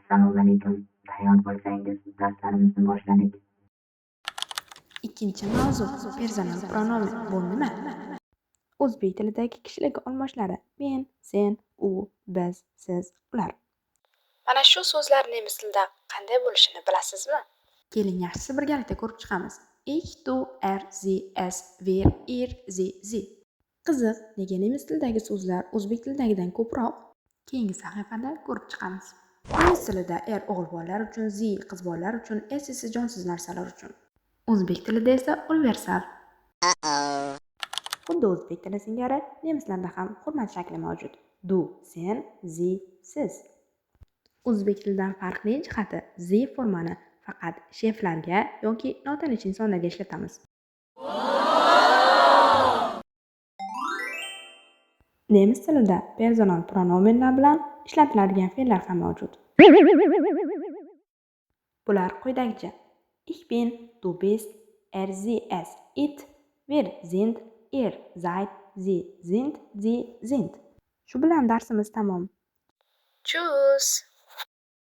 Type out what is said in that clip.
Assalomu alaykum. Tayyor bo'lsangiz, darslarimizni boshladik. Ikkinchi mavzu personal pronomen bu nima? O'zbek tilidagi kishilik olmoshlari men, sen, u, biz, siz, ular. Mana shu so'zlar nemis tilida qanday bo'lishini bilasizmi? Keling, yaxshisi birgalikda ko'rib chiqamiz. Ich, du, sie, es, wir, ihr, sie. Qiziq, nega nemis tilidagi so'zlar o'zbek tilidagidan ko'proq? Keyingi sahifada ko'rib chiqamiz. Nemis tilida o'g'il bolalar uchun, qiz bolalar uchun, es esa jonsiz narsalar uchun. O'zbek tilida esa universal. Xuddi o'zbek tili singari nemislarda ham hurmat shakli mavjud. Du, sen, siz. O'zbek tilidan farqli jihati formani faqat sheflarga yoki notanish insonlarga ishlatamiz. Nemis tilida personal pronomenlar bilan ishlatiladigan fe'llar ham mavjud. Bular quyidagicha: Ich bin, du bist, sie, es, it, wir sind, ihr seid, sie sind, sie sind. Shu bilan darsimiz tamom. Tschüss.